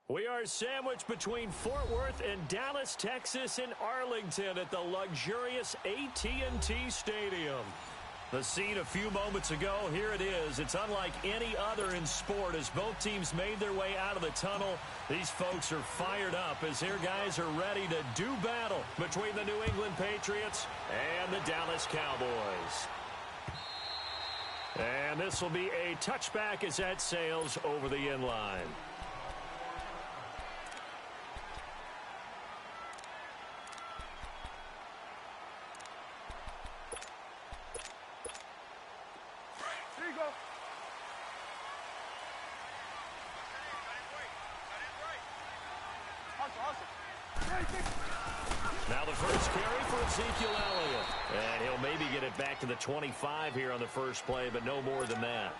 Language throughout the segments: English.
We are sandwiched between Fort Worth and Dallas, Texas, and Arlington at the luxurious AT&T Stadium. The scene a few moments ago, here it is. It's unlike any other in sport as both teams made their way out of the tunnel. These folks are fired up as their guys are ready to do battle between the New England Patriots and the Dallas Cowboys. And this will be a touchback as that sails over the end line. Now the first carry for Ezekiel Elliott. And he'll maybe get it back to the 25 here on the first play, but no more than that.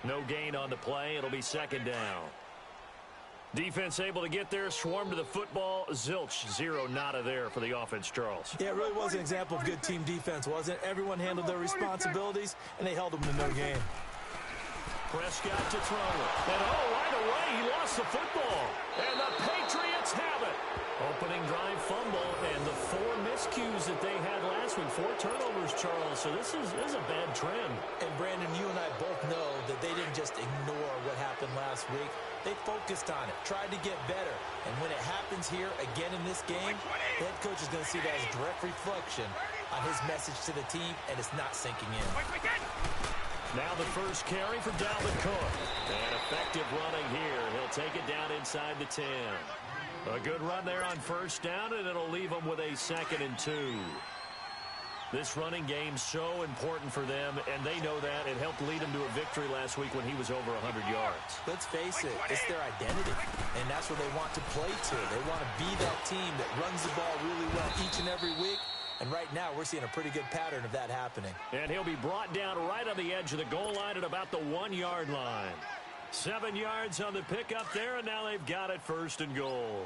No gain on the play. It'll be second down. Defense able to get there, swarm to the football. Zilch, zero, nada there for the offense, Charles. Yeah, it really was an example of good team defense, wasn't it? Everyone handled their responsibilities, and they held them to no gain. Prescott to throw it. And right away, he lost the football. And the Patriots have it. Opening drive fumble, and the 4 miscues that they had last week. 4 turnovers, Charles. So this is a bad trend. And, Brandon, you and I both know that they didn't just ignore what happened last week. They focused on it, tried to get better. And when it happens here again in this game, the head coach is going to see that as a direct reflection on his message to the team, and it's not sinking in. Now the first carry for Dalvin Cook. And effective running here. He'll take it down inside the 10. A good run there on first down, and it'll leave them with a 2nd and 2. This running game so important for them, and they know that. It helped lead them to a victory last week when he was over 100 yards. Let's face it, it's their identity, and that's what they want to play to. They want to be that team that runs the ball really well each and every week. And right now, we're seeing a pretty good pattern of that happening. And he'll be brought down right on the edge of the goal line at about the 1-yard line. 7 yards on the pickup there, and now they've got it 1st and goal.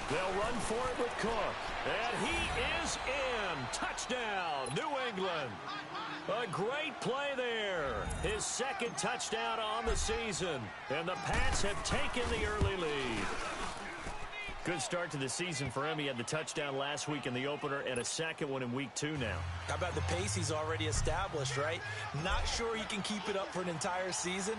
They'll run for it with Cook. And he is in. Touchdown, New England. A great play there. His 2nd touchdown on the season. And the Pats have taken the early lead. Good start to the season for him. He had the touchdown last week in the opener and a 2nd one in week 2 now. How about the pace he's already established, right? Not sure he can keep it up for an entire season,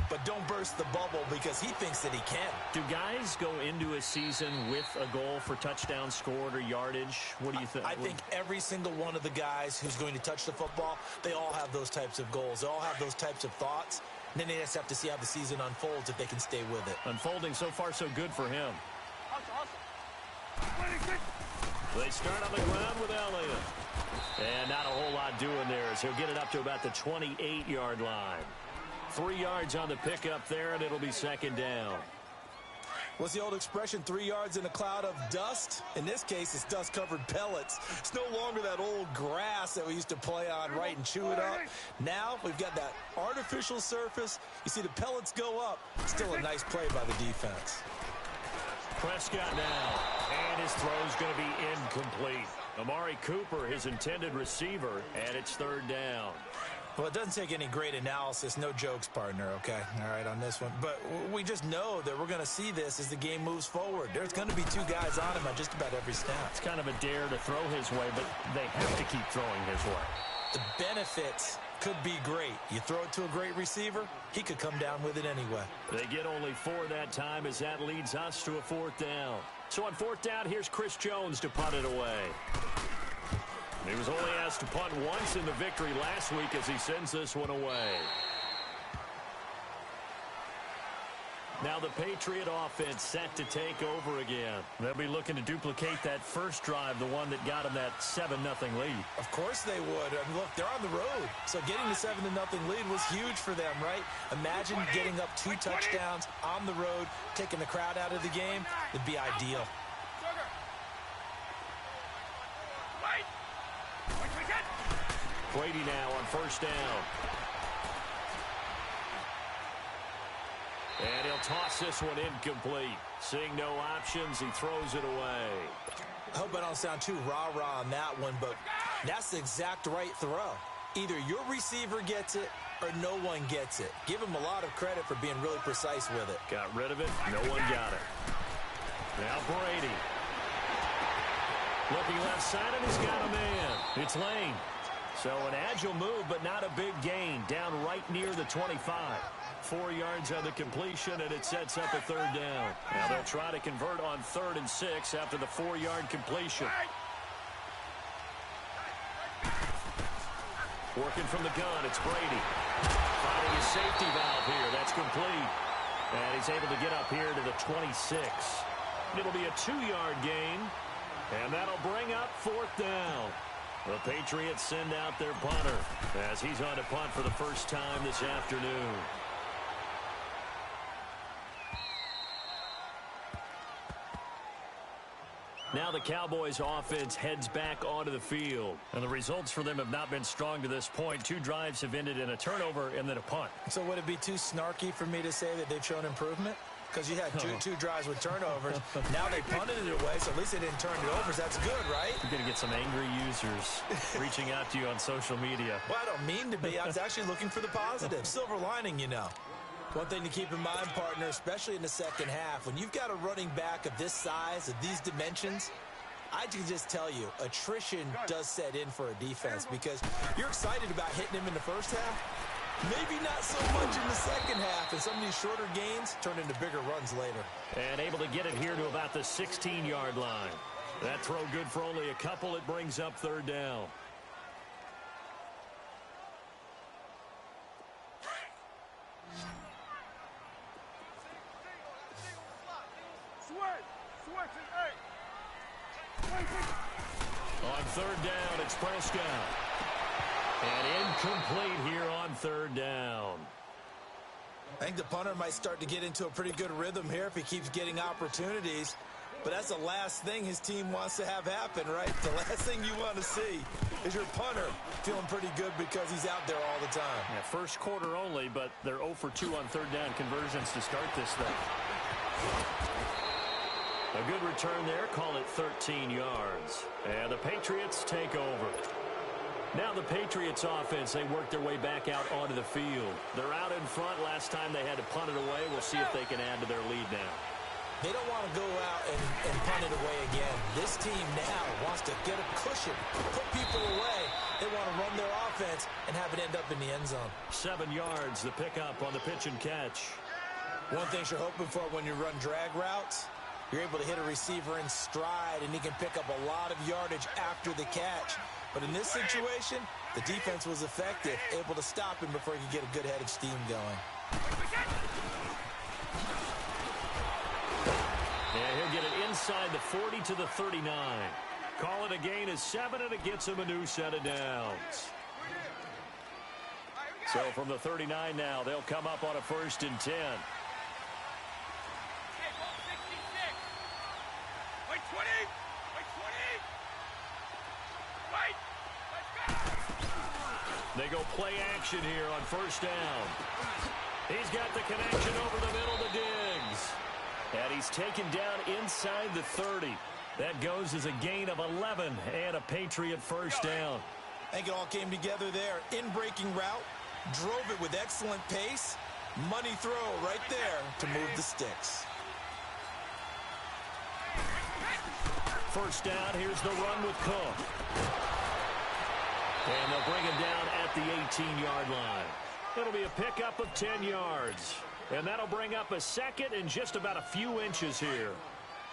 but don't burst the bubble because he thinks that he can. Do guys go into a season with a goal for touchdown scored or yardage? What do you think? I think every single one of the guys who's going to touch the football, they all have those types of goals. They all have those types of thoughts. And then they just have to see how the season unfolds if they can stay with it. Unfolding so far so good for him. They start on the ground with Elliott. And not a whole lot doing there as he'll get it up to about the 28-yard line. 3 yards on the pickup there, and it'll be 2nd down. What's the old expression, 3 yards in a cloud of dust? In this case, it's dust-covered pellets. It's no longer that old grass that we used to play on, right, and chew it up. Now we've got that artificial surface. You see the pellets go up. Still a nice play by the defense. Prescott now, and his throw's going to be incomplete. Amari Cooper, his intended receiver, and it's 3rd down. Well, it doesn't take any great analysis. No jokes, partner, okay? All right, on this one. But we just know that we're going to see this as the game moves forward. There's going to be 2 guys on him on just about every snap. It's kind of a dare to throw his way, but they have to keep throwing his way. The benefits could be great. You throw it to a great receiver, he could come down with it anyway. They get only 4 that time as that leads us to a 4th down. So on 4th down, here's Chris Jones to punt it away. He was only asked to punt once in the victory last week as he sends this one away. Now the Patriot offense set to take over again. They'll be looking to duplicate that first drive, the one that got them that 7-0 lead. Of course they would. I mean, look, they're on the road. So getting the 7-0 lead was huge for them, right? Imagine getting up 2 touchdowns on the road, taking the crowd out of the game. It'd be ideal. Brady now on first down. And he'll toss this one incomplete. Seeing no options, he throws it away. I hope I don't sound too rah-rah on that one, but that's the exact right throw. Either your receiver gets it or no one gets it. Give him a lot of credit for being really precise with it. Got rid of it. No one got it. Now Brady. Looking left side, and he's got a man. It's Lane. So an agile move, but not a big gain. Down right near the 25. 4 yards on the completion, and it sets up a third down. Now they'll try to convert on 3rd and 6 after the 4-yard completion. Working from the gun, it's Brady. Finding his safety valve here. That's complete. And he's able to get up here to the 26. It'll be a 2-yard gain. And that'll bring up 4th down. The Patriots send out their punter as he's on to punt for the first time this afternoon. Now the Cowboys offense heads back onto the field. And the results for them have not been strong to this point. 2 drives have ended in a turnover and then a punt. So would it be too snarky for me to say that they've shown improvement? Because you had two drives with turnovers. Now they punted it away, so at least they didn't turn it over. So that's good, right? You're going to get some angry users reaching out to you on social media. Well, I don't mean to be. I was actually looking for the positive. Silver lining, you know. One thing to keep in mind, partner, especially in the second half, when you've got a running back of this size, of these dimensions, I can just tell you, attrition does set in for a defense because you're excited about hitting him in the first half. Maybe not so much in the second half, and some of these shorter gains turn into bigger runs later. And able to get it here to about the 16-yard line. That throw good for only a couple. It brings up 3rd down. On 3rd down, it's Prescott. And incomplete here on 3rd down. I think the punter might start to get into a pretty good rhythm here if he keeps getting opportunities. But that's the last thing his team wants to have happen, right? The last thing you want to see is your punter feeling pretty good because he's out there all the time. Yeah, first quarter only, but they're 0 for 2 on 3rd down conversions to start this thing. A good return there. Call it 13 yards. And the Patriots take over. Now the Patriots offense, they work their way back out onto the field. They're out in front. Last time they had to punt it away. We'll see if they can add to their lead now. They don't want to go out and punt it away again. This team now wants to get a cushion, put people away. They want to run their offense and have it end up in the end zone. 7 yards, the pickup on the pitch and catch. One thing you're hoping for when you run drag routes, you're able to hit a receiver in stride, and he can pick up a lot of yardage after the catch. But in this situation, the defense was effective, able to stop him before he could get a good head of steam going. Yeah, he'll get it inside the 40 to the 39. Call it a gain of 7, and it gets him a new set of downs. So from the 39 now, they'll come up on a 1st and 10. They go play action here on 1st down. He's got the connection over the middle to Diggs. And he's taken down inside the 30. That goes as a gain of 11 and a Patriot 1st down. I think it all came together there. In-breaking route, drove it with excellent pace. Money throw right there to move the sticks. 1st down, here's the run with Cook. And they'll bring him down at the 18-yard line. It'll be a pickup of 10 yards. And that'll bring up a 2nd and just about a few inches here.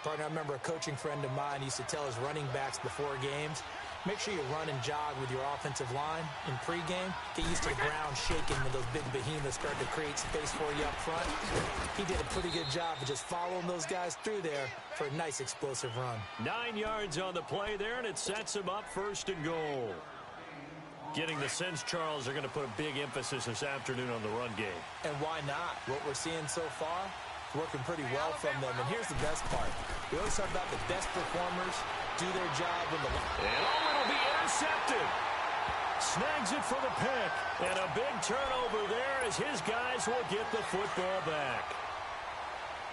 Partner, I remember a coaching friend of mine used to tell his running backs before games, make sure you run and jog with your offensive line in pregame. Get used to the ground shaking when those big behemoths start to create space for you up front. He did a pretty good job of just following those guys through there for a nice explosive run. 9 yards on the play there, and it sets him up 1st and goal. Getting the sense Charles are going to put a big emphasis this afternoon on the run game. And why not? What we're seeing so far, working pretty well from them. And here's the best part. We always talk about the best performers do their job when the... And it'll be intercepted. Snags it for the pick. And a big turnover there as his guys will get the football back.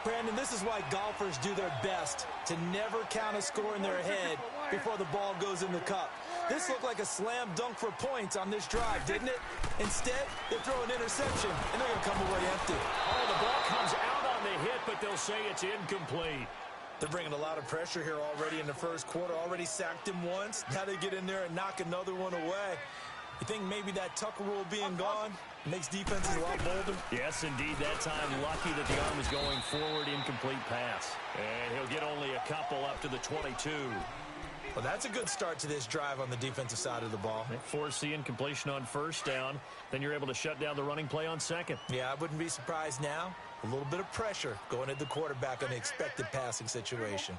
Brandon, this is why golfers do their best to never count a score in their head before the ball goes in the cup. This looked like a slam dunk for points on this drive, didn't it? Instead, they throw an interception, and they're going to come away empty. Oh, the ball comes out on the hit, but they'll say it's incomplete. They're bringing a lot of pressure here already in the first quarter. Already sacked him once. Now they get in there and knock another one away. You think maybe that Tucker rule being gone makes defenses a lot bolder? Yes, indeed. That time, lucky that the arm is going forward. Incomplete pass. And he'll get only a couple up to the 22. Well, that's a good start to this drive on the defensive side of the ball. They force the incompletion on first down. Then you're able to shut down the running play on second. Yeah, I wouldn't be surprised now. A little bit of pressure going at the quarterback on the expected passing situation.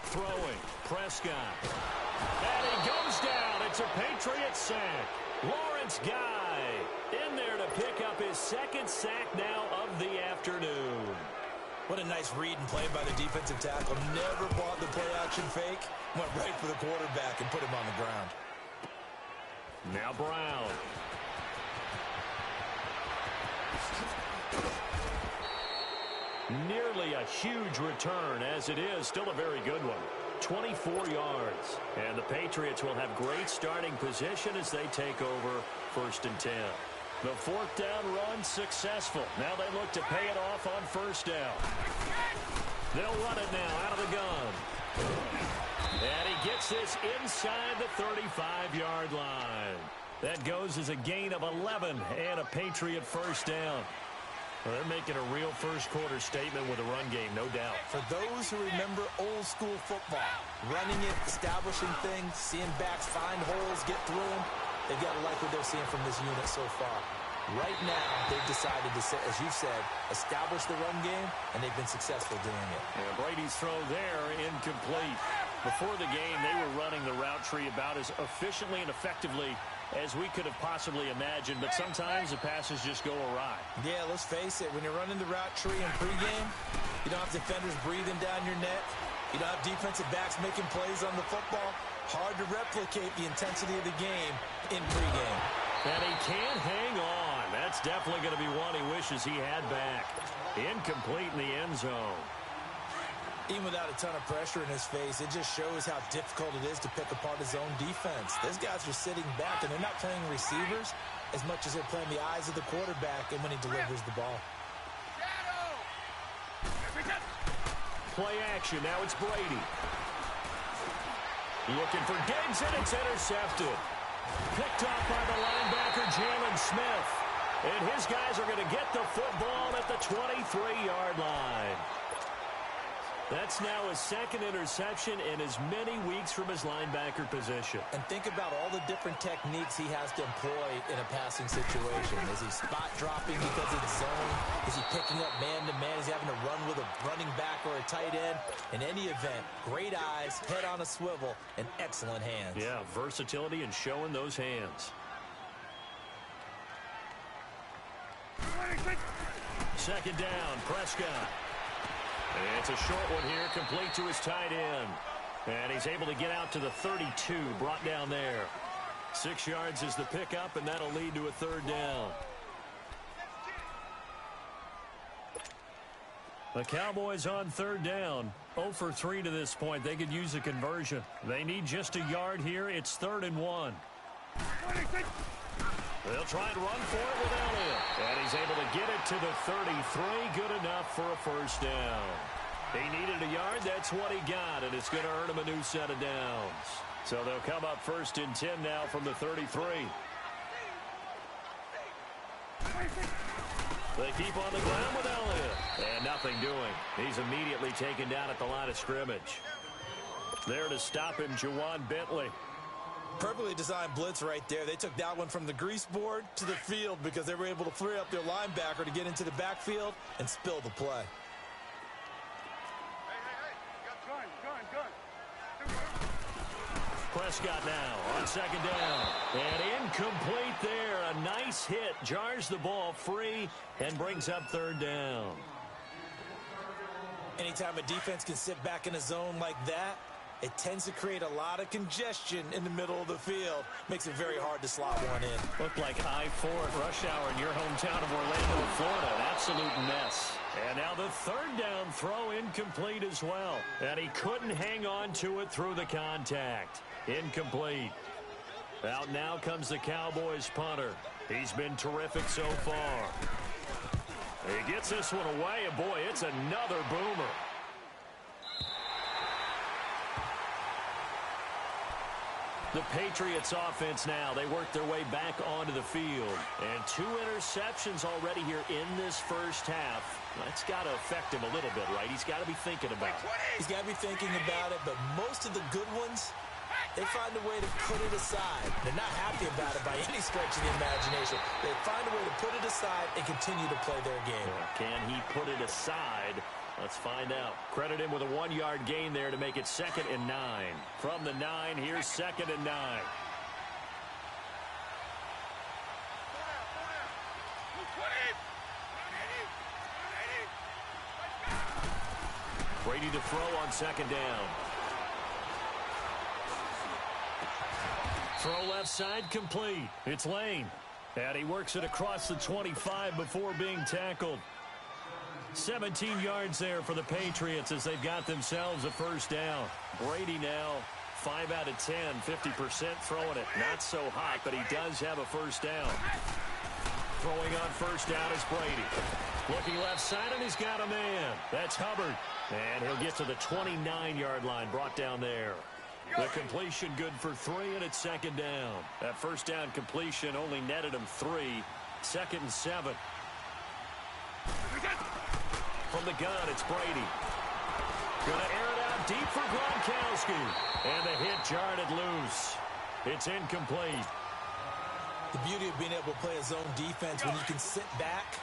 Throwing. Prescott. And he goes down. It's a Patriots sack. Lawrence Guy in there to pick up his second sack now of the afternoon. What a nice read and play by the defensive tackle. Never bought the play-action fake. Went right for the quarterback and put him on the ground. Now Brown. Nearly a huge return, as it is still a very good one. 24 yards. And the Patriots will have great starting position as they take over 1st and 10. The fourth down run successful. Now they look to pay it off on first down. They'll run it now out of the gun. And he gets this inside the 35-yard line. That goes as a gain of 11 and a Patriot first down. Well, they're making a real first-quarter statement with a run game, no doubt. For those who remember old-school football, running it, establishing things, seeing backs find holes, get through them, they've got to like what they're seeing from this unit so far. Right now, they've decided to, as you said, establish the run game, and they've been successful doing it. Yeah, Brady's throw there, incomplete. Before the game, they were running the route tree about as efficiently and effectively as we could have possibly imagined, but sometimes the passes just go awry. Yeah, let's face it, when you're running the route tree in pregame, you don't have defenders breathing down your neck. You don't have defensive backs making plays on the football. Hard to replicate the intensity of the game in pregame. And he can't hang on. That's definitely going to be one he wishes he had back. Incomplete in the end zone. Even without a ton of pressure in his face, it just shows how difficult it is to pick apart his own defense. Those guys are sitting back, and they're not playing receivers as much as they're playing the eyes of the quarterback and when he delivers the ball. Play action. Now it's Brady. Looking for Diggs, and it's intercepted. Picked off by the linebacker, Jalen Smith. And his guys are going to get the football at the 23-yard line. That's now his second interception in as many weeks from his linebacker position. And think about all the different techniques he has to employ in a passing situation. Is he spot dropping because it's zone? Is he picking up man-to-man? Is he having to run with a running back or a tight end? In any event, great eyes, head on a swivel, and excellent hands. Yeah, versatility and showing those hands. Second down, Prescott. And it's a short one here, complete to his tight end. And he's able to get out to the 32, brought down there. 6 yards is the pickup, and that'll lead to a third down. The Cowboys on third down. 0 for 3 to this point. They could use a conversion. They need just a yard here. It's 3rd and 1. They'll try and run for it with Elliott. And he's able to get it to the 33. Good enough for a first down. He needed a yard. That's what he got. And it's going to earn him a new set of downs. So they'll come up 1st and 10 now from the 33. They keep on the ground with Elliott. And nothing doing. He's immediately taken down at the line of scrimmage. There to stop him, Juwan Bentley. Perfectly designed blitz right there. They took that one from the grease board to the field because they were able to free up their linebacker to get into the backfield and spill the play. Prescott now on second down. And incomplete there. A nice hit. Jars the ball free and brings up third down. Anytime a defense can sit back in a zone like that, It tends to create a lot of congestion in the middle of the field. Makes it very hard to slot one in. Looked like I-4 at rush hour in your hometown of Orlando, Florida. An absolute mess. And now the third down throw incomplete as well. And he couldn't hang on to it through the contact. Incomplete. Out now comes the Cowboys punter. He's been terrific so far. He gets this one away, and boy, it's another boomer. The Patriots offense now, they work their way back onto the field. And 2 interceptions already here in this first half. That's got to affect him a little bit, right? He's got to be thinking about it. He's got to be thinking about it, but most of the good ones, they find a way to put it aside. They're not happy about it by any stretch of the imagination. They find a way to put it aside and continue to play their game. Can he put it aside? Let's find out. Credit him with a 1-yard gain there to make it 2nd and 9. From the 9, here's 2nd and 9. Brady to throw on 2nd down. Throw left side complete. It's Lane. And he works it across the 25 before being tackled. 17 yards there for the Patriots as they've got themselves a first down. Brady now 5 out of 10, 50% throwing it. Not so hot, but he does have a first down. Throwing on first down is Brady. Looking left side, and he's got a man. That's Hubbard. And he'll get to the 29-yard line, brought down there. The completion good for 3, and it's 2nd down. That first down completion only netted him 3. 2nd and 7. From the gun, it's Brady. Going to air it out deep for Gronkowski. And the hit jarred it loose. It's incomplete. The beauty of being able to play a zone defense when you can sit back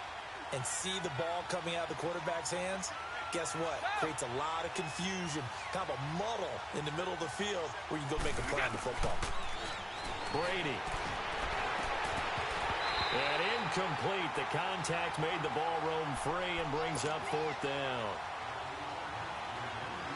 and see the ball coming out of the quarterback's hands, guess what? Creates a lot of confusion, kind of a muddle in the middle of the field where you go make a play on the football. Brady. And incomplete. The contact made the ball roam free and brings up 4th down.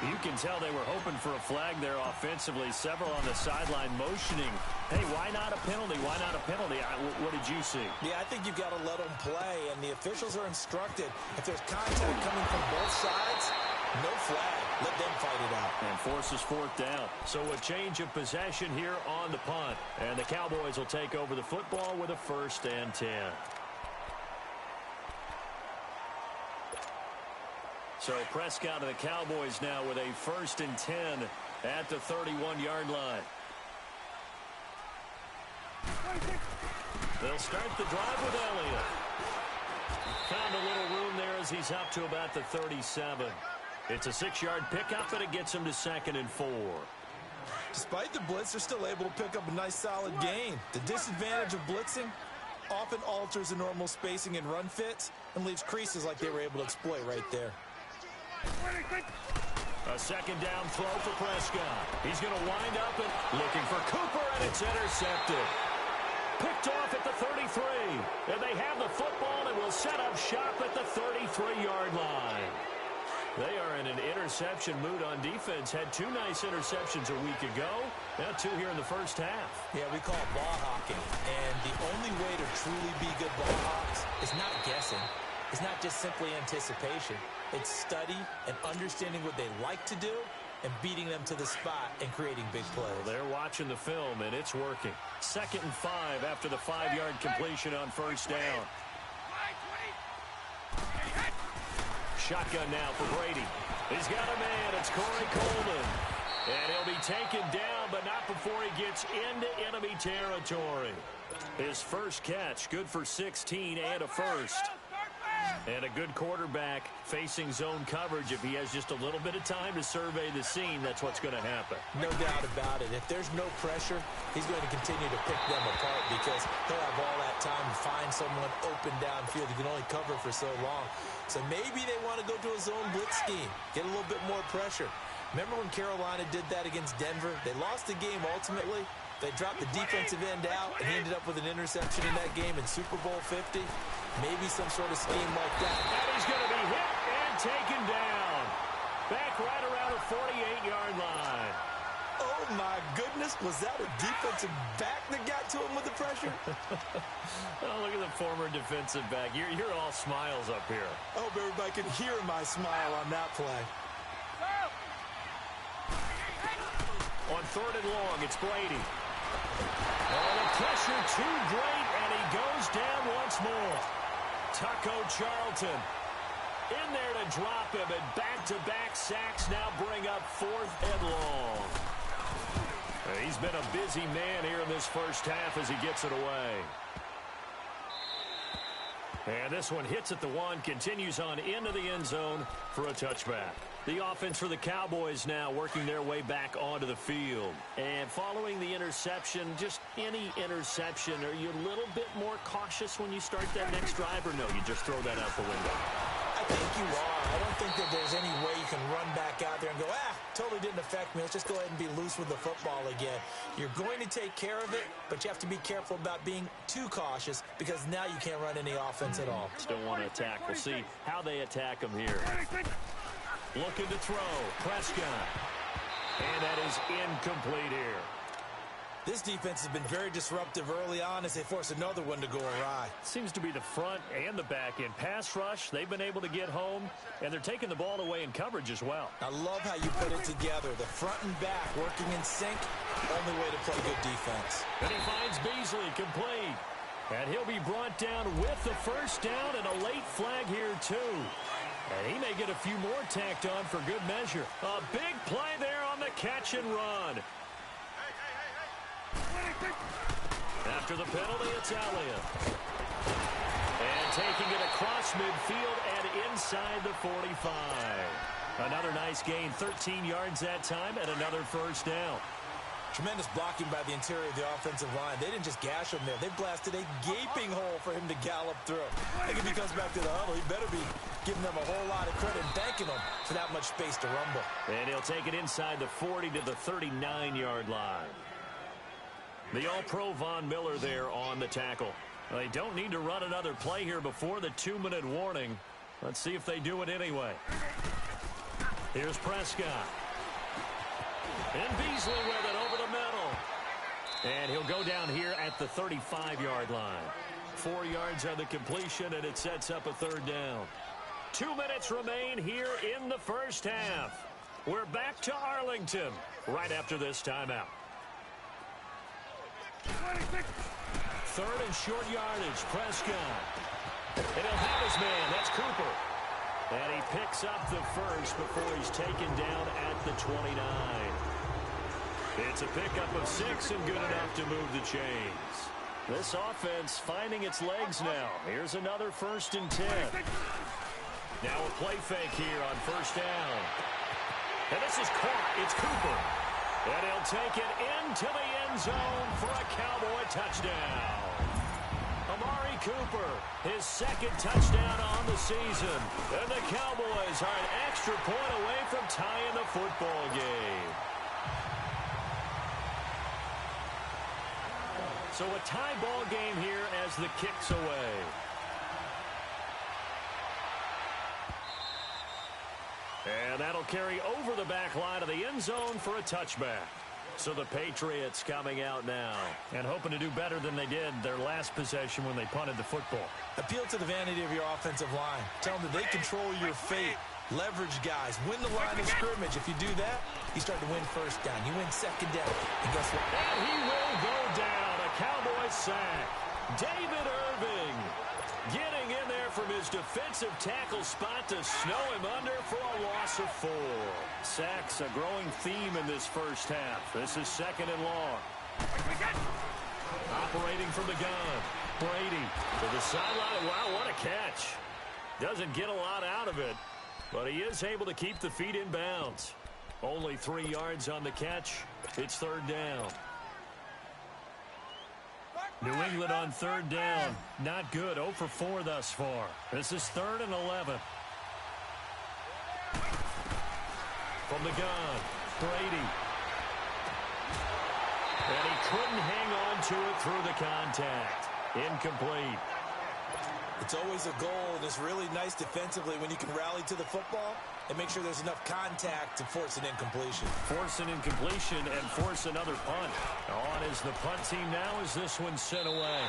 You can tell they were hoping for a flag there offensively. Several on the sideline motioning. Hey, why not a penalty? Why not a penalty? What did you see? Yeah, I think you've got to let them play, and the officials are instructed. If there's contact coming from both sides, no flag. Let them fight it out. And forces 4th down. So a change of possession here on the punt. And the Cowboys will take over the football with a 1st and 10. So Prescott of the Cowboys now with a 1st and 10 at the 31-yard line. They'll start the drive with Elliott. Found a little room there as he's up to about the 37. It's a 6-yard pickup, and it gets him to 2nd and 4. Despite the blitz, they're still able to pick up a nice solid gain. The disadvantage of blitzing often alters the normal spacing and run fits and leaves creases like they were able to exploit right there. A 2nd down throw for Prescott. He's going to wind up and looking for Cooper, and it's intercepted. Picked off at the 33. And they have the football and will set up shop at the 33-yard line. They are in an interception mood on defense. Had 2 nice interceptions a week ago. Now 2 here in the first half. Yeah, we call it ball hawking. And the only way to truly be good ball hawks is not guessing. It's not just simply anticipation. It's study and understanding what they like to do and beating them to the spot and creating big plays. Well, they're watching the film, and it's working. 2nd and 5 after the 5-yard completion on first down. Shotgun now for Brady. He's got a man. It's Corey Coleman. And he'll be taken down, but not before he gets into enemy territory. His first catch, good for 16 and a first. And a good quarterback facing zone coverage. If he has just a little bit of time to survey the scene, that's what's going to happen. No doubt about it. If there's no pressure, he's going to continue to pick them apart because he'll have all that time to find someone open downfield. He can only cover for so long. So maybe they want to go to a zone blitz scheme, get a little bit more pressure. Remember when Carolina did that against Denver? They lost the game ultimately. They dropped the defensive end out, and he ended up with an interception in that game in Super Bowl 50. Maybe some sort of scheme like that. And he's going to be hit and taken down. Back right around the 48-yard line. Oh, my goodness. Was that a defensive back that got to him with the pressure? Oh, look at the former defensive back. You're all smiles up here. I hope everybody can hear my smile on that play. On 3rd and long, it's Brady. Oh, the pressure too great, and he goes down once more. Tucko Charlton in there to drop him, and back-to-back sacks now bring up 4th and long. He's been a busy man here in this first half as he gets it away. And this one hits at the 1, continues on into the end zone for a touchback. The offense for the Cowboys now working their way back onto the field. And following the interception, just any interception, are you a little bit more cautious when you start that next drive, or no, you just throw that out the window? I think you are. I don't think that there's any way you can run back out there and go, totally didn't affect me. Let's just go ahead and be loose with the football again. You're going to take care of it, but you have to be careful about being too cautious because now you can't run any offense at all. Still want to attack. We'll see how they attack him here. Looking to throw. Prescott. And that is incomplete here. This defense has been very disruptive early on as they force another one to go awry. Seems to be the front and the back end. Pass rush, they've been able to get home, and they're taking the ball away in coverage as well. I love how you put it together. The front and back working in sync. Only way to play good defense. And he finds Beasley complete. And he'll be brought down with the first down and a late flag here too. And he may get a few more tacked on for good measure. A big play there on the catch and run. After the penalty, it's Elliott. And taking it across midfield and inside the 45. Another nice gain, 13 yards that time, and another first down. Tremendous blocking by the interior of the offensive line. They didn't just gash him there. They blasted a gaping hole for him to gallop through. I think if he comes back to the huddle, he better be giving them a whole lot of credit and thanking them for that much space to rumble. And he'll take it inside the 40 to the 39-yard line. The All-Pro Von Miller there on the tackle. They don't need to run another play here before the 2-minute warning. Let's see if they do it anyway. Here's Prescott. And Beasley with it over the middle. And he'll go down here at the 35-yard line. 4 yards on the completion, and it sets up a third down. 2 minutes remain here in the first half. We're back to Arlington right after this timeout. 3rd and short yardage, Prescott. And he'll have his man, that's Cooper. And he picks up the first before he's taken down at the 29. It's a pickup of 6 and good enough to move the chains. This offense finding its legs now. Here's another 1st and 10. Now a play fake here on first down. And this is caught. It's Cooper. And he'll take it into the end zone for a Cowboy touchdown. Amari Cooper, his 2nd touchdown on the season. And the Cowboys are an extra point away from tying the football game. So a tie ball game here as the kick's away. And that'll carry over the back line of the end zone for a touchback. So the Patriots coming out now and hoping to do better than they did their last possession when they punted the football. Appeal to the vanity of your offensive line. Tell them that they control your fate. Leverage guys. Win the line of scrimmage. If you do that, you start to win first down. You win second down. And guess what? And he will go down. A Cowboy sack. David Irving getting in there from his defensive tackle spot to snow him under for a loss of 4. Sacks a growing theme in this first half. This is 2nd and long. Operating from the gun. Brady to the sideline. Wow, what a catch. Doesn't get a lot out of it, but he is able to keep the feet in bounds. Only 3 yards on the catch. It's 3rd down. New England on 3rd down. Not good. 0 for 4 thus far. This is 3rd and 11. From the gun, Brady. And he couldn't hang on to it through the contact. Incomplete. It's always a goal, and it's really nice defensively when you can rally to the football and make sure there's enough contact to force an incompletion. Force an incompletion and force another punt. On is the punt team now as this one's sent away.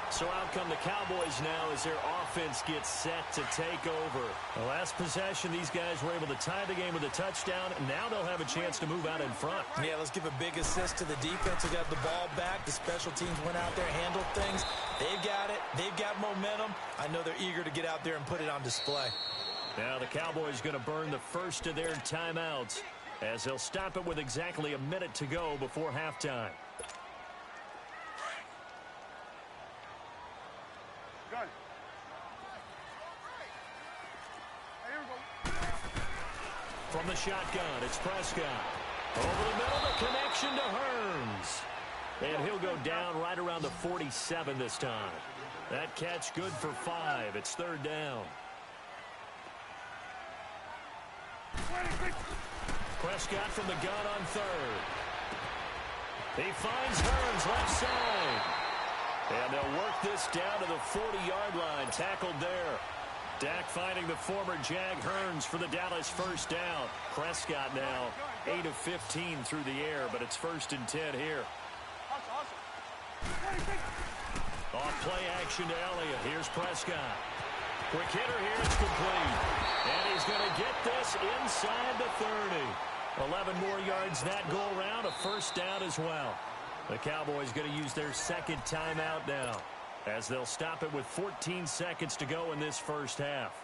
So out come the Cowboys now as their offense gets set to take over. The last possession, these guys were able to tie the game with a touchdown. Now they'll have a chance to move out in front. Yeah, let's give a big assist to the defense who got the ball back. The special teams went out there, handled things. They've got it. They've got momentum. I know they're eager to get out there and put it on display. Now the Cowboys going to burn the first of their timeouts as they'll stop it with exactly a minute to go before halftime. From the shotgun, it's Prescott. Over the middle, the connection to Hearns. And he'll go down right around the 47 this time. That catch good for 5. It's third down. Prescott from the gun on third. He finds Hearns left side. And they'll work this down to the 40-yard line. Tackled there. Dak finding the former Jag Hearns for the Dallas first down. Prescott now 8 of 15 through the air, but it's 1st and 10 here. Off play action to Elliott. Here's Prescott. Quick hitter here. It's complete. And he's going to get this inside the 30. 11 more yards that go around. A first down as well. The Cowboys going to use their second timeout now, as they'll stop it with 14 seconds to go in this first half.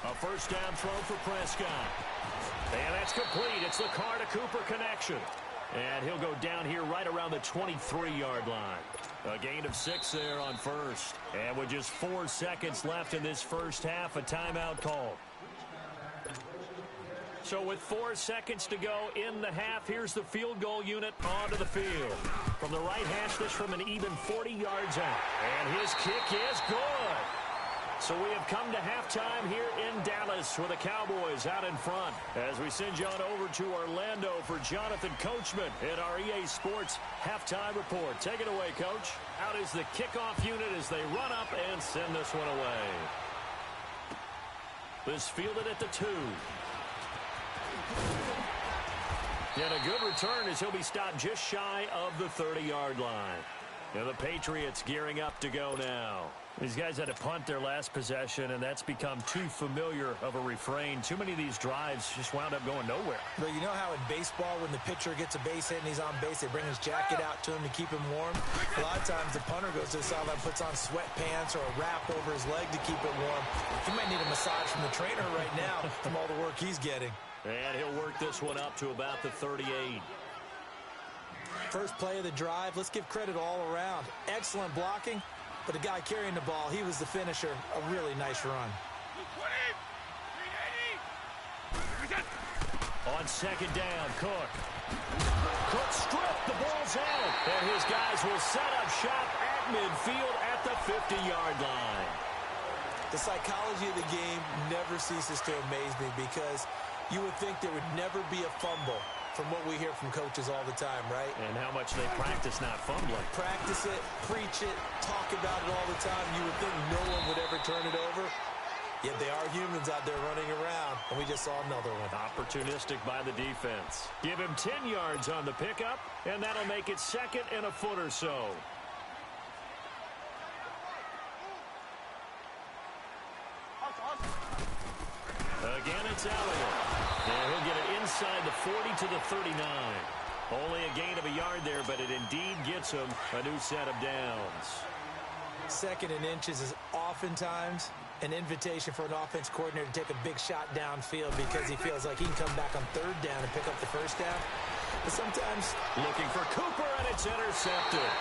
A first down throw for Prescott. And that's complete. It's the Carr to Cooper connection. And he'll go down here right around the 23-yard line. A gain of 6 there on first. And with just 4 seconds left in this first half, a timeout call. So with 4 seconds to go in the half, here's the field goal unit onto the field. From the right hash, this from an even 40 yards out. And his kick is good. So we have come to halftime here in Dallas with the Cowboys out in front. As we send you on over to Orlando for Jonathan Coachman in our EA Sports halftime report. Take it away, Coach. Out is the kickoff unit as they run up and send this one away. This fielded at the 2. And a good return as he'll be stopped just shy of the 30-yard line. And the Patriots gearing up to go now. These guys had to punt their last possession, and that's become too familiar of a refrain. Too many of these drives just wound up going nowhere. But you know how in baseball, when the pitcher gets a base hit and he's on base, they bring his jacket out to him to keep him warm? A lot of times the punter goes to the sideline, puts on sweatpants or a wrap over his leg to keep it warm. He might need a massage from the trainer right now from all the work he's getting. And he'll work this one up to about the 38. First play of the drive, let's give credit all around. Excellent blocking, but the guy carrying the ball, he was the finisher. A really nice run. On second down, Cook. Cook stripped, the ball's out. And his guys will set up shop at midfield at the 50-yard line. The psychology of the game never ceases to amaze me because you would think there would never be a fumble from what we hear from coaches all the time, right? And how much they practice not fumbling. Practice it, preach it, talk about it all the time. You would think no one would ever turn it over. Yet they are humans out there running around, and we just saw another one. Opportunistic by the defense. Give him 10 yards on the pickup, and that'll make it second and a foot or so. Again, it's Elliott. And he'll get it inside the 40 to the 39. Only a gain of a yard there, but it indeed gets him a new set of downs. Second and inches is oftentimes an invitation for an offense coordinator to take a big shot downfield because he feels like he can come back on third down and pick up the first down. But sometimes looking for Cooper, and it's intercepted.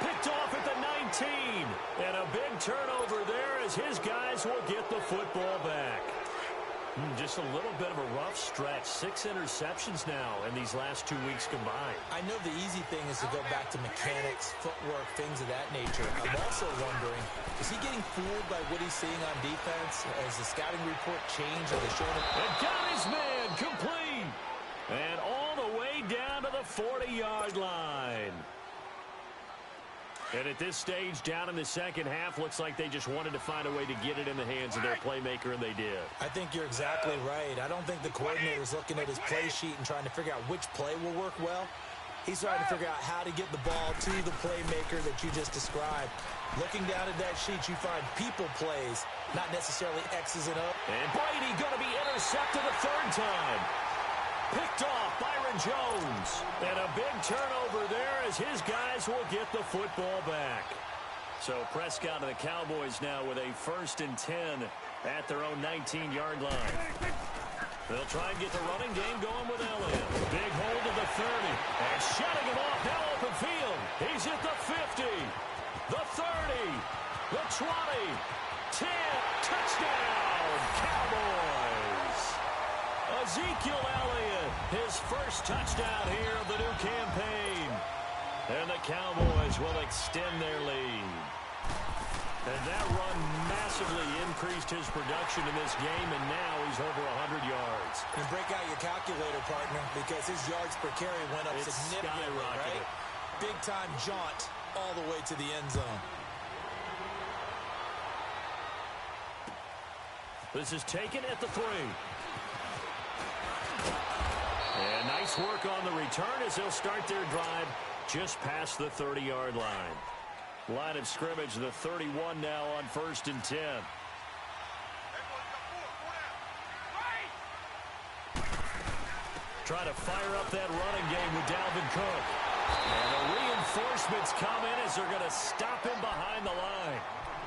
Picked off at the 19. And a big turnover there as his guys will get the football back. Just a little bit of a rough stretch. 6 interceptions now in these last 2 weeks combined. I know the easy thing is to go back to mechanics, footwork, things of that nature. I'm also wondering Is he getting fooled by what he's seeing on defense? Has the scouting report changed? Are they showing him? And got his man complete. And all the way down to the 40-yard line. And at this stage, down in the second half, looks like they just wanted to find a way to get it in the hands of their playmaker, and they did. I think you're exactly right. I don't think the coordinator's looking at his play sheet and trying to figure out which play will work well. He's trying to figure out how to get the ball to the playmaker that you just described. Looking down at that sheet, you find people plays, not necessarily X's and O's. And Brady going to be intercepted a third time. Picked off Byron Jones. And a big turnover there as his guys will get the football back. So Prescott and the Cowboys now with a 1st and 10 at their own 19-yard line. They'll try and get the running game going with Elliott. Big hold of the 30. And shutting him off now open field. He's at the 50. The 30. The 20. 10. Touchdown. Cowboys. Ezekiel Elliott, his first touchdown here of the new campaign. And the Cowboys will extend their lead. And that run massively increased his production in this game, and now he's over 100 yards. And break out your calculator, partner, because his yards per carry went up significantly, right? Big-time jaunt all the way to the end zone. This is taken at the 3. And nice work on the return as they'll start their drive just past the 30-yard line. Line of scrimmage, the 31 now on 1st and 10. Try to fire up that running game with Dalvin Cook. And the reinforcements come in as they're going to stop him behind the line.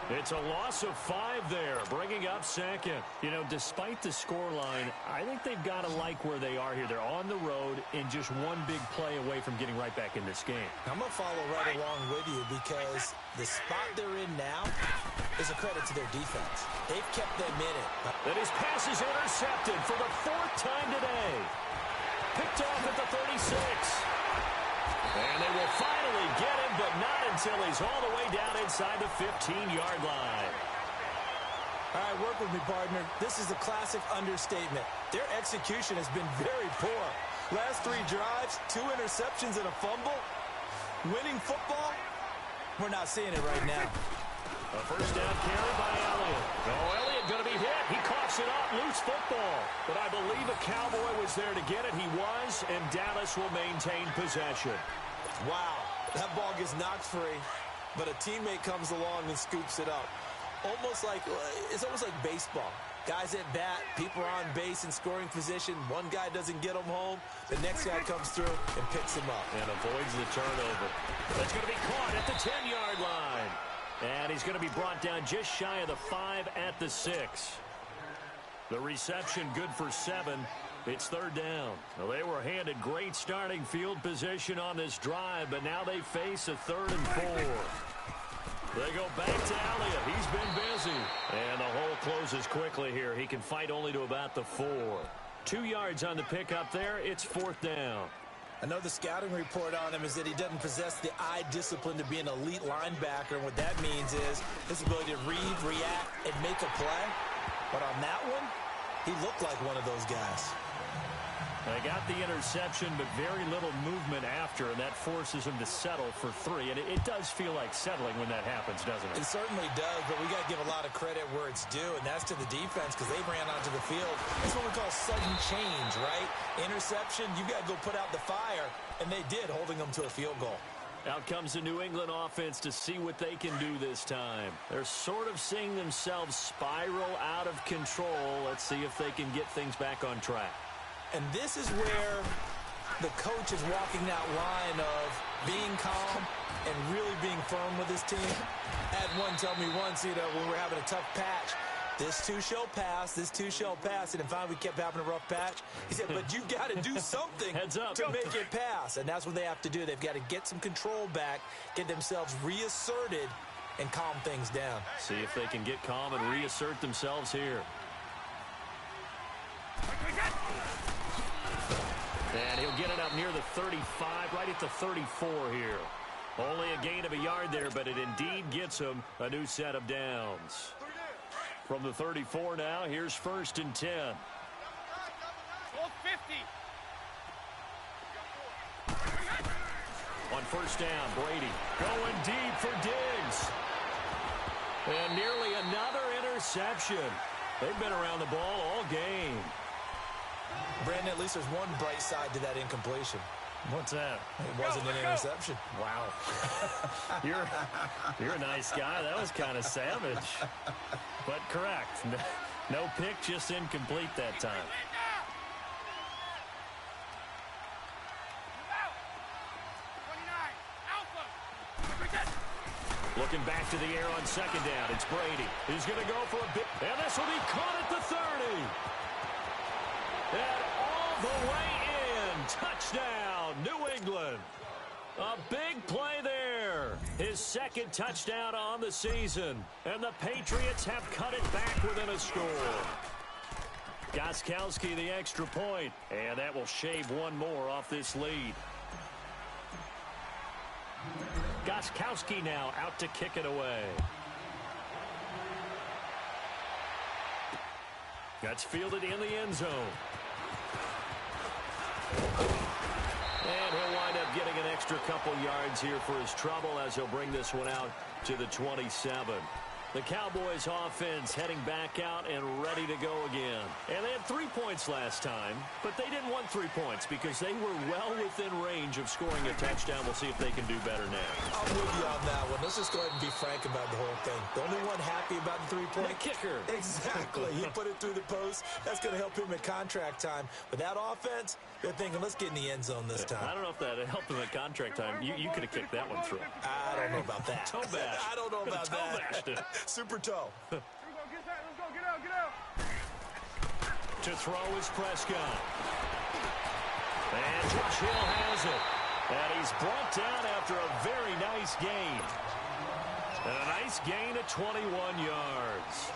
It's a loss of 5 there, bringing up 2nd. You know, despite the scoreline, I think they've got to like where they are here. They're on the road and just one big play away from getting right back in this game. I'm going to follow right along with you because the spot they're in now is a credit to their defense. They've kept them in it. And his pass is intercepted for the 4th time today. Picked off at the 36. And they will finally get him, but not until he's all the way down inside the 15-yard line. All right, work with me, partner. This is a classic understatement. Their execution has been very poor. Last 3 drives, 2 interceptions and a fumble. Winning football, we're not seeing it right now. A first down carry by Elliott. Oh, Elliott going to be hit. He coughs it up. Loose football. But I believe a Cowboy was there to get it. He was, and Dallas will maintain possession. Wow, that ball gets knocked free, but a teammate comes along and scoops it up. It's almost like baseball. Guys at bat, people are on base in scoring position. One guy doesn't get them home. The next guy comes through and picks him up. And avoids the turnover. That's going to be caught at the 10-yard line. And he's going to be brought down just shy of the 5 at the 6. The reception good for 7. It's 3rd down. Well, they were handed great starting field position on this drive, but now they face a 3rd and 4. They go back to Elliott. He's been busy. And the hole closes quickly here. He can fight only to about the 4. 2 yards on the pickup there. It's 4th down. I know the scouting report on him is that he doesn't possess the eye discipline to be an elite linebacker, and what that means is his ability to read, react, and make a play. But on that one, he looked like one of those guys. They got the interception, but very little movement after, and that forces him to settle for 3. And it does feel like settling when that happens, doesn't it? It certainly does, but we got to give a lot of credit where it's due, and that's to the defense because they ran onto the field. That's what we call sudden change, right? Interception, you got to go put out the fire, and they did, holding them to a field goal. Out comes the New England offense to see what they can do this time. They're sort of seeing themselves spiral out of control. Let's see if they can get things back on track. And this is where the coach is walking that line of being calm and really being firm with his team. Had one tell me once, when we're having a tough patch, this too shall pass, this too shall pass. And finally we kept having a rough patch. He said, but you got to do something Heads up. to make it pass. And that's what they have to do. They've got to get some control back, get themselves reasserted, and calm things down. See if they can get calm and reassert themselves here. And he'll get it up near the 35, right at the 34 here. Only a gain of a yard there, but it indeed gets him a new set of downs. From the 34 now, here's 1st and 10. 50. On 1st down, Brady going deep for Diggs. And nearly another interception. They've been around the ball all game. Brandon, at least there's one bright side to that incompletion. What's that? It wasn't an interception. Wow. You're a nice guy. That was kind of savage. But correct. No pick, just incomplete that time. Looking back to the air on 2nd down. It's Brady. He's going to go for a big... And this will be caught at the 30. And all the way in. Touchdown, New England. A big play there. His 2nd touchdown on the season. And the Patriots have cut it back within a score. Gostkowski the extra point. And that will shave one more off this lead. Gostkowski now out to kick it away. That's fielded in the end zone. And he'll wind up getting an extra couple yards here for his trouble as he'll bring this one out to the 27. The Cowboys offense heading back out and ready to go again. And they had 3 points last time, but they didn't want 3 points because they were well within range of scoring a touchdown. We'll see if they can do better now. I'm with you on that one. Let's just go ahead and be frank about the whole thing. The only one happy about the 3-point? The kicker. Exactly. He put it through the post. That's going to help him at contract time. But that offense, they're thinking, let's get in the end zone this time. I don't know if that helped him at contract time. You could have kicked that one through. I don't know about that. Toe bash. I don't know about Toe bashed it. Super toe. Here we go. Let's go. Get out. To throw is Prescott. And Josh Hill has it. And he's brought down after a very nice gain. And a nice gain of 21 yards.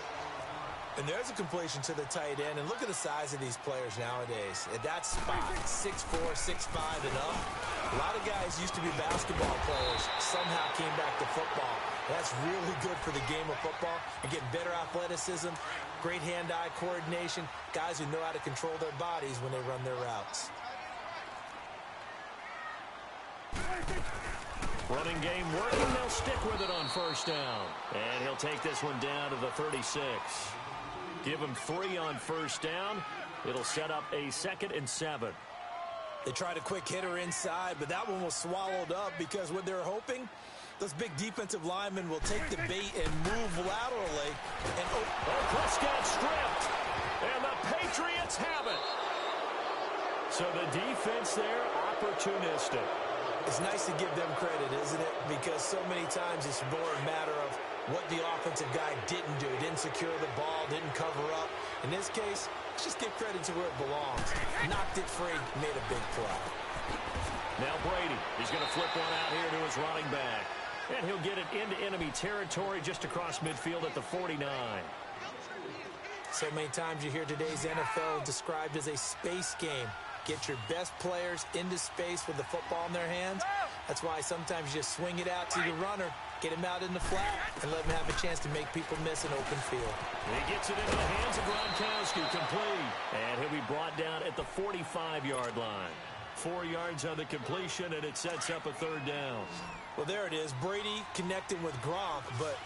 And there's a completion to the tight end. And look at the size of these players nowadays. At that spot, 6'4", 6'5", and up. A lot of guys used to be basketball players, somehow came back to football. That's really good for the game of football and getting better athleticism, great hand-eye coordination, guys who know how to control their bodies when they run their routes. Running game working. They'll stick with it on 1st down. And he'll take this one down to the 36. Give him 3 on 1st down. It'll set up a 2nd and 7. They tried a quick hitter inside, but that one was swallowed up because what they're hoping, those big defensive linemen will take the bait and move laterally. And Prescott stripped. And the Patriots have it. So the defense there, opportunistic. It's nice to give them credit, isn't it? Because so many times it's more a matter of what the offensive guy didn't do. Didn't secure the ball, didn't cover up. In this case, let's just give credit to where it belongs. Knocked it free, made a big play. Now Brady, he's going to flip one out here to his running back. And he'll get it into enemy territory just across midfield at the 49. So many times you hear today's NFL described as a space game. Get your best players into space with the football in their hands. That's why sometimes you just swing it out to your runner, get him out in the flat, and let him have a chance to make people miss an open field. He gets it into the hands of Gronkowski, complete. And he'll be brought down at the 45-yard line. 4 yards on the completion, and it sets up a 3rd down. Well, there it is. Brady connecting with Gronk, but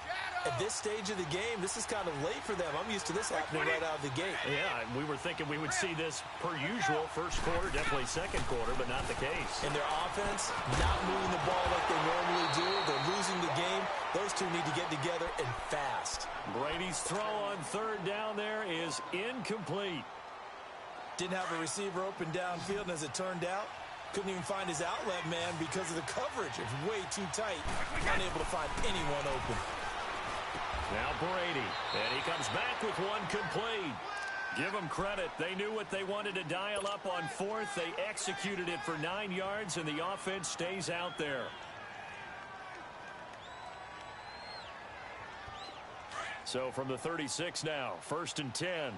at this stage of the game, this is kind of late for them. I'm used to this happening right out of the gate. Yeah, we were thinking we would see this per usual. 1st quarter, definitely 2nd quarter, but not the case. And their offense not moving the ball like they normally do. They're losing the game. Those two need to get together and fast. Brady's throw on 3rd down there is incomplete. Didn't have a receiver open downfield, and as it turned out, couldn't even find his outlet man because of the coverage. It's way too tight. Unable to find anyone open. Now Brady, and he comes back with one complete. Give them credit. They knew what they wanted to dial up on 4th. They executed it for 9 yards, and the offense stays out there. So from the 36 now, 1st and 10.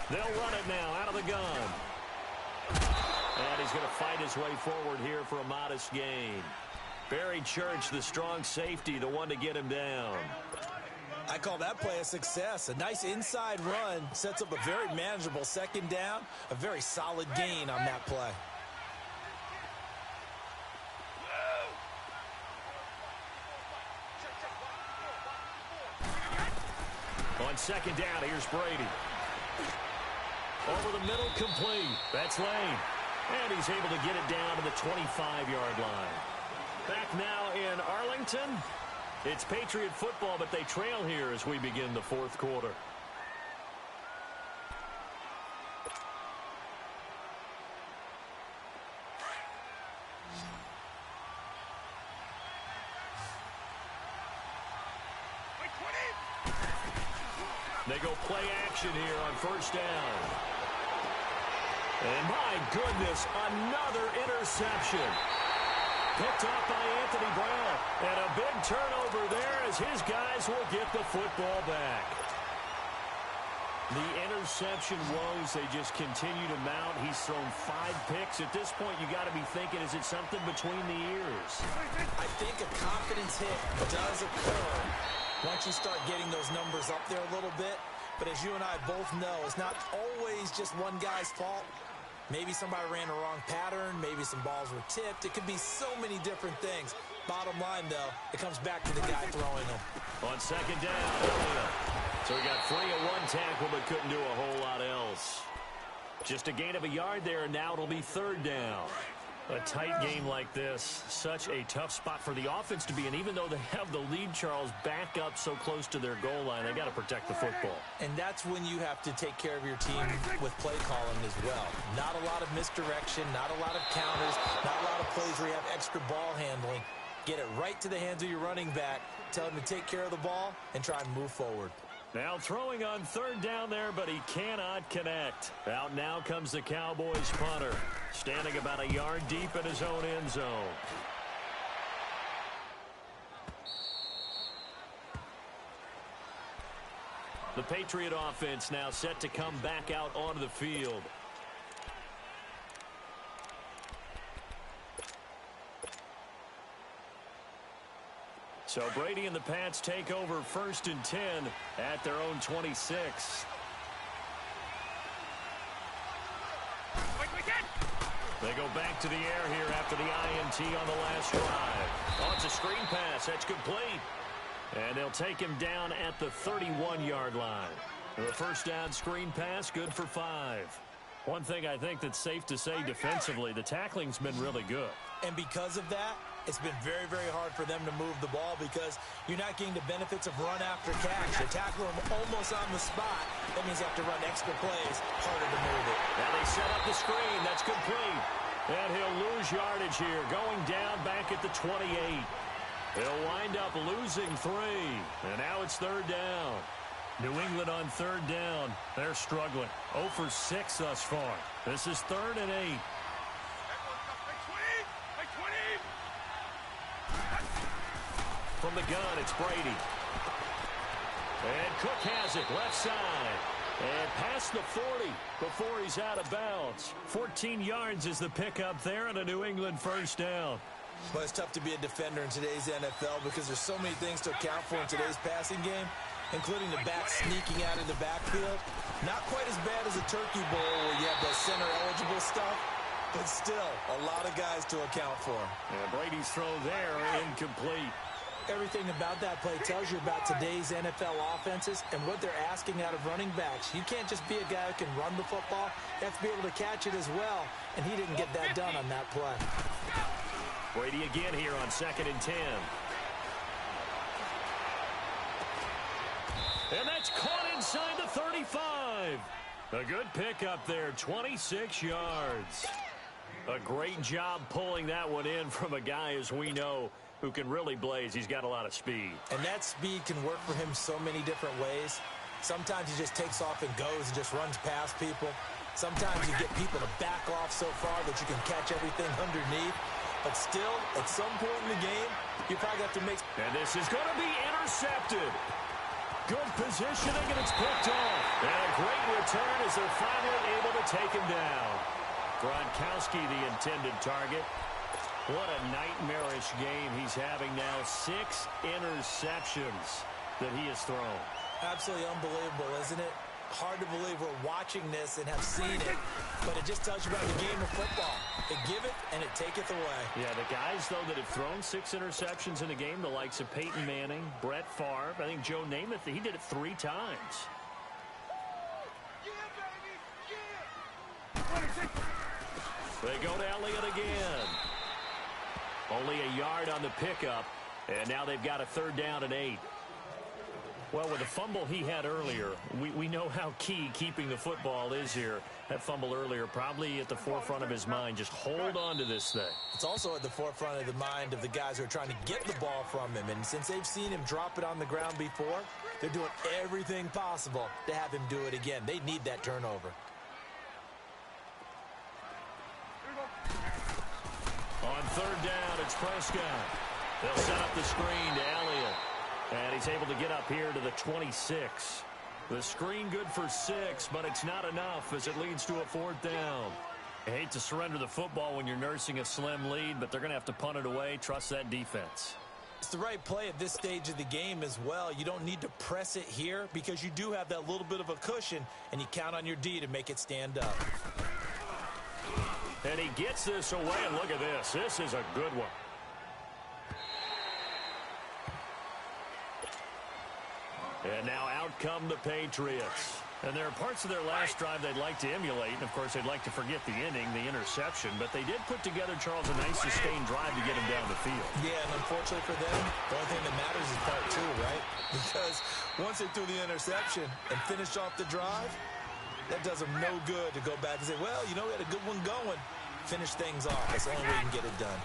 They'll run it now out the gun. And he's going to fight his way forward here for a modest gain. Barry Church, the strong safety, the one to get him down. I call that play a success. A nice inside run sets up a very manageable second down. A very solid gain on that play. On second down, here's Brady. Over the middle, complete. That's Lane. And he's able to get it down to the 25-yard line. Back now in Arlington. It's Patriot football, but they trail here as we begin the fourth quarter. They go play action here on first down. And my goodness, another interception. Picked off by Anthony Brown. And a big turnover there as his guys will get the football back. The interception woes, they just continue to mount. He's thrown 5 picks. At this point, you got to be thinking, is it something between the ears? I think a confidence hit does occur once you start getting those numbers up there a little bit. But as you and I both know, it's not always just one guy's fault. Maybe somebody ran a wrong pattern. Maybe some balls were tipped. It could be so many different things. Bottom line, though, it comes back to the guy throwing them. On second down, so he got free of one tackle but couldn't do a whole lot else. Just a gain of a yard there, and now it'll be third down. A tight game like this, such a tough spot for the offense to be in. Even though they have the lead, Charles, back up so close to their goal line, they got to protect the football. And that's when you have to take care of your team with play calling as well. Not a lot of misdirection, not a lot of counters, not a lot of plays where you have extra ball handling. Get it right to the hands of your running back, tell him to take care of the ball, and try and move forward. Now throwing on third down there, but he cannot connect. Out now comes the Cowboys punter, standing about a yard deep in his own end zone. The Patriot offense now set to come back out onto the field. So Brady and the Pats take over 1st and 10 at their own 26. They go back to the air here after the INT on the last drive. Oh, it's a screen pass. That's complete. And they'll take him down at the 31-yard line. The first down screen pass, good for 5. One thing I think that's safe to say defensively, the tackling's been really good. And because of that, it's been very, very hard for them to move the ball because you're not getting the benefits of run after catch. You're tackling them almost on the spot. That means you have to run extra plays, harder to move it. Now they set up the screen. That's complete. And he'll lose yardage here, going down back at the 28. He'll wind up losing 3. And now it's third down. New England on third down. They're struggling. 0 for 6 thus far. This is 3rd and 8. From the gun, it's Brady. And Cook has it, left side. And past the 40 before he's out of bounds. 14 yards is the pickup there and a New England first down. But it's tough to be a defender in today's NFL because there's so many things to account for in today's passing game, including the back sneaking out of the backfield. Not quite as bad as a turkey bowl where you have the center-eligible stuff, but still a lot of guys to account for. And Brady's throw there incomplete. Everything about that play tells you about today's NFL offenses and what they're asking out of running backs. You can't just be a guy who can run the football. You have to be able to catch it as well, and he didn't get that done on that play. Brady again here on 2nd and 10. And that's caught inside the 35. A good pickup there, 26 yards. A great job pulling that one in from a guy, as we know, who can really blaze. He's got a lot of speed. And that speed can work for him so many different ways. Sometimes he just takes off and goes and just runs past people. Sometimes you get people to back off so far that you can catch everything underneath. But still, at some point in the game, you probably have to make... And this is going to be intercepted. Good positioning, and it's picked off. And a great return as they're finally able to take him down. Gronkowski, the intended target. What a nightmarish game he's having now. 6 interceptions that he has thrown. Absolutely unbelievable, isn't it? Hard to believe we're watching this and have seen it, but it just tells you about the game of football. It giveth and it taketh away. Yeah, the guys, though, that have thrown 6 interceptions in a game, the likes of Peyton Manning, Brett Favre, I think Joe Namath, he did it 3 times. They go to Elliott again. Only a yard on the pickup, and now they've got a 3rd down and 8. Well, with the fumble he had earlier, we know how key keeping the football is here. That fumble earlier probably at the forefront of his mind. Just hold on to this thing. It's also at the forefront of the mind of the guys who are trying to get the ball from him. And since they've seen him drop it on the ground before, they're doing everything possible to have him do it again. They need that turnover. On 3rd down, it's Prescott. They'll set up the screen to Elliott. And he's able to get up here to the 26. The screen good for 6, but it's not enough as it leads to a 4th down. I hate to surrender the football when you're nursing a slim lead, but they're going to have to punt it away. Trust that defense. It's the right play at this stage of the game as well. You don't need to press it here because you do have that little bit of a cushion, and you count on your D to make it stand up. And he gets this away, and look at this. This is a good one. And now out come the Patriots. And there are parts of their last drive they'd like to emulate. And, of course, they'd like to forget the inning, the interception. But they did put together, Charles, a nice sustained drive to get him down the field. Yeah, and unfortunately for them, the only thing that matters is part 2, right? Because once they threw the interception and finished off the drive, that does them no good to go back and say, well, you know, we had a good one going. Finish things off. That's the only way you can get it done.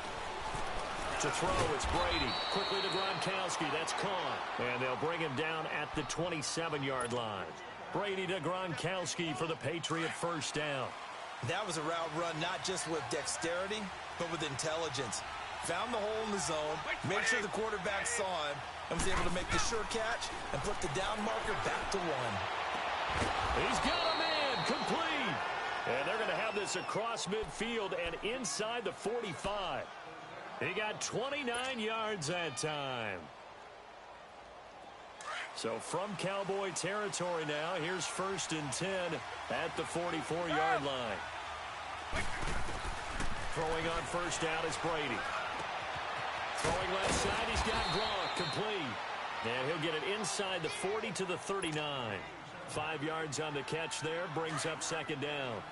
To throw, it's Brady. Quickly to Gronkowski. That's caught. And they'll bring him down at the 27-yard line. Brady to Gronkowski for the Patriot 1st down. That was a route run not just with dexterity, but with intelligence. Found the hole in the zone, made sure the quarterback saw him, and was able to make the sure catch and put the down marker back to 1. He's got a man. Complete. And they're going to have this across midfield and inside the 45. He got 29 yards that time. So from Cowboy territory now, here's 1st and 10 at the 44-yard line. Throwing on 1st down is Brady. Throwing left side, he's got Gronk complete. And he'll get it inside the 40 to the 39. 5 yards on the catch there, brings up 2nd down.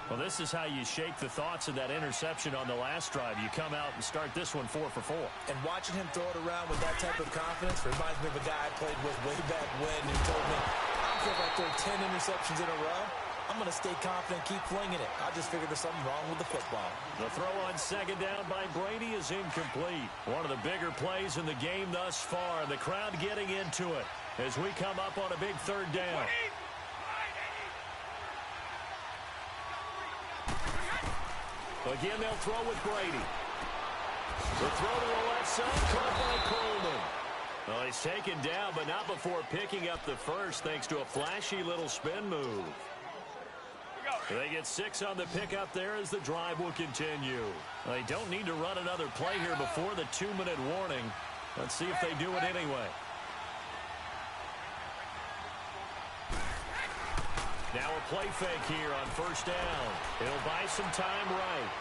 Well, this is how you shake the thoughts of that interception on the last drive. You come out and start this one 4 for 4. And watching him throw it around with that type of confidence reminds me of a guy I played with way back when who told me, I don't care if I throw 10 interceptions in a row. I'm going to stay confident, keep flinging it. I just figured there's something wrong with the football. The throw on 2nd down by Brady is incomplete. One of the bigger plays in the game thus far. The crowd getting into it as we come up on a big 3rd down. Again, they'll throw with Brady. The throw to the left side, caught by Coleman. Well, he's taken down, but not before picking up the 1st, thanks to a flashy little spin move. They get 6 on the pickup there as the drive will continue. They don't need to run another play here before the 2-minute warning. Let's see if they do it anyway. Now a play fake here on 1st down. He'll buy some time right.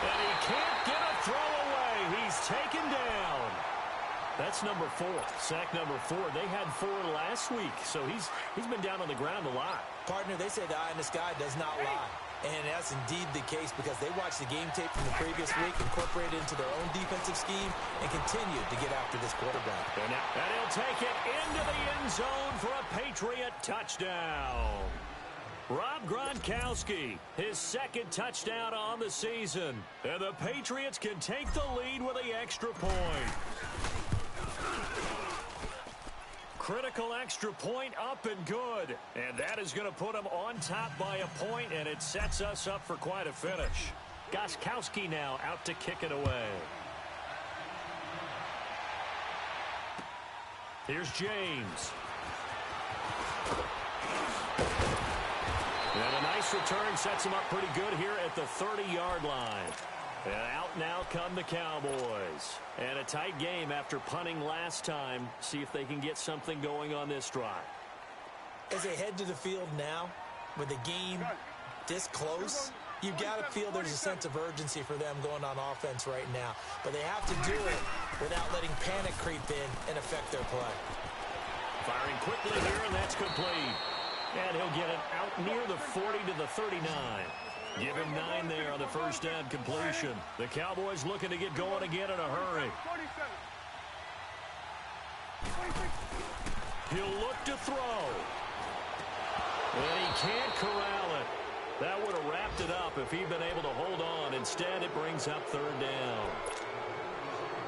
And he can't get a throw away. He's taken down. That's number 4. Sack number 4. They had 4 last week, so he's been down on the ground a lot. Partner, they say the eye in the sky does not lie. And that's indeed the case because they watched the game tape from the previous week, incorporated it into their own defensive scheme, and continued to get after this quarterback. And he'll take it into the end zone for a Patriot touchdown. Rob Gronkowski, his 2nd touchdown on the season. And the Patriots can take the lead with the extra point. Critical extra point up and good. And that is going to put them on top by a point, and it sets us up for quite a finish. Gronkowski now out to kick it away. Here's James. And a nice return sets him up pretty good here at the 30-yard line. And out now come the Cowboys. And a tight game after punting last time. See if they can get something going on this drive. As they head to the field now, with the game this close, you've got to feel there's a sense of urgency for them going on offense right now. But they have to do it without letting panic creep in and affect their play. Firing quickly here, and that's complete. And he'll get it out near the 40 to the 39. Give him 9 there on the first down completion. The Cowboys looking to get going again in a hurry. He'll look to throw. And he can't corral it. That would have wrapped it up if he'd been able to hold on. Instead, it brings up third down.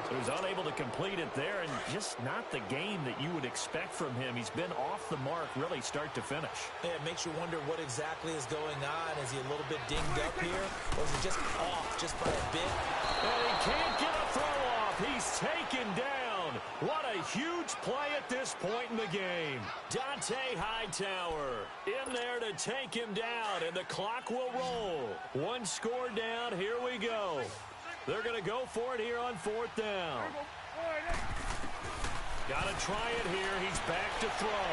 So he's unable to complete it there, and just not the game that you would expect from him. He's been off the mark really start to finish. Yeah, it makes you wonder what exactly is going on. Is he a little bit dinged up here, or is he just off just by a bit? And he can't get a throw off. He's taken down. What a huge play at this point in the game. Dante Hightower in there to take him down, and the clock will roll. One score down. Here we go. They're going to go for it here on fourth down. Got to try it here. He's back to throw.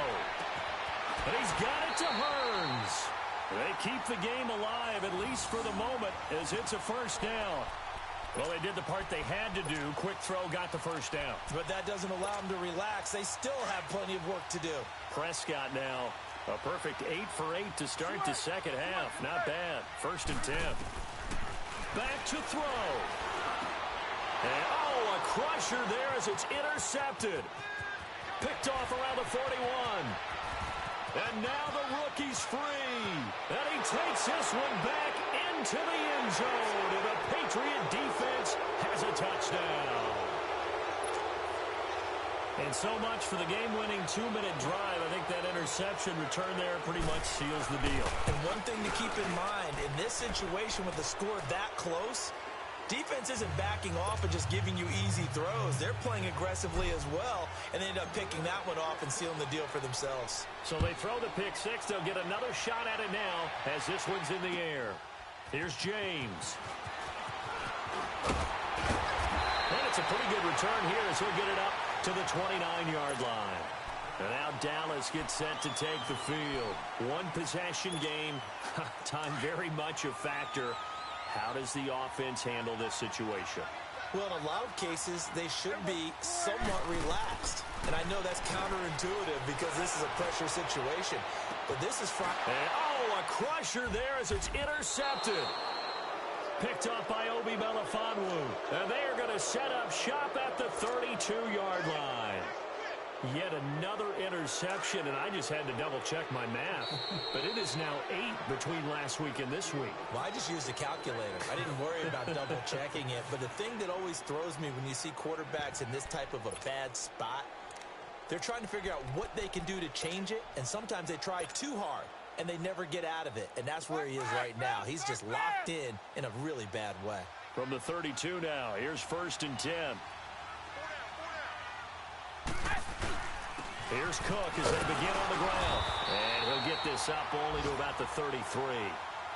And he's got it to Hearns. They keep the game alive, at least for the moment, as it's a first down. Well, they did the part they had to do. Quick throw got the first down. But that doesn't allow them to relax. They still have plenty of work to do. Prescott now, a perfect 8 for 8 to start the second half. Not bad. First and 10. Back to throw. And, a crusher there as it's intercepted. Picked off around the 41. And now the rookie's free. And he takes this one back into the end zone. And the Patriot defense has a touchdown. And so much for the game-winning 2-minute drive. I think that interception return there pretty much seals the deal. And one thing to keep in mind, in this situation with the score that close, defense isn't backing off and just giving you easy throws. They're playing aggressively as well, and they end up picking that one off and sealing the deal for themselves. So they throw the pick six. They'll get another shot at it now as this one's in the air. Here's James. And it's a pretty good return here as he'll get it up to the 29-yard line. And now Dallas gets set to take the field. One possession game. Time very much a factor. How does the offense handle this situation? Well, in a lot of cases, they should be somewhat relaxed. And I know that's counterintuitive because this is a pressure situation. But this is from... And, a crusher there as it's intercepted. Picked up by Obi Melifonwu. And they are going to set up shop at the 32-yard line. Yet another interception, and I just had to double-check my math. But it is now 8 between last week and this week. Well, I just used a calculator. I didn't worry about double-checking it. But the thing that always throws me when you see quarterbacks in this type of a bad spot, they're trying to figure out what they can do to change it, and sometimes they try too hard, and they never get out of it. And that's where he is right now. He's just locked in a really bad way. From the 32 now, here's first and 10. Here's Cook as they begin on the ground. And he'll get this up only to about the 33.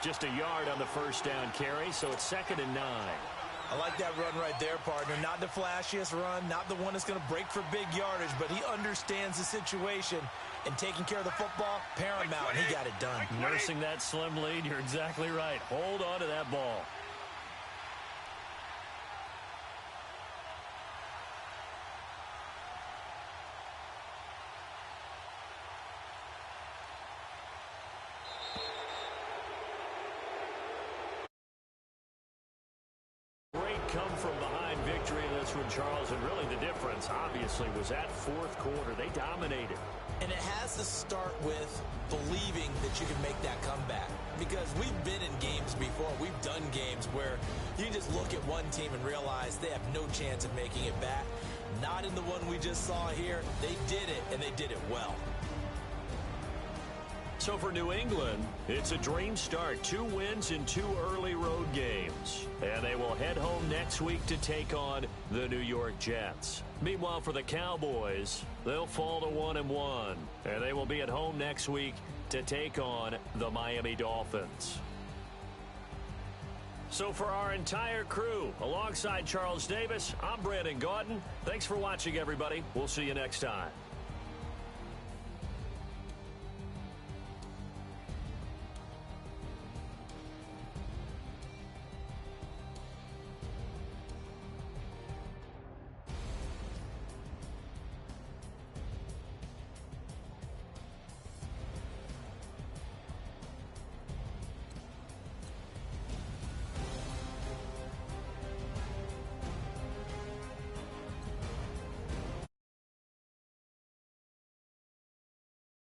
Just a yard on the first down carry, so it's 2nd and 9. I like that run right there, partner. Not the flashiest run, not the one that's going to break for big yardage, but he understands the situation, and taking care of the football, paramount, and he got it done. Nursing that slim lead, you're exactly right. Hold on to that ball. Come-from-behind victory in this one, Charles, and really the difference, obviously, was that fourth quarter. They dominated. And it has to start with believing that you can make that comeback. Because we've been in games before. We've done games where you just look at one team and realize they have no chance of making it back. Not in the one we just saw here. They did it, and they did it well. So for New England, it's a dream start. 2 wins in 2 early road games. And they will head home next week to take on the New York Jets. Meanwhile, for the Cowboys, they'll fall to 1-1. And they will be at home next week to take on the Miami Dolphins. So for our entire crew, alongside Charles Davis, I'm Brandon Gaudin. Thanks for watching, everybody. We'll see you next time.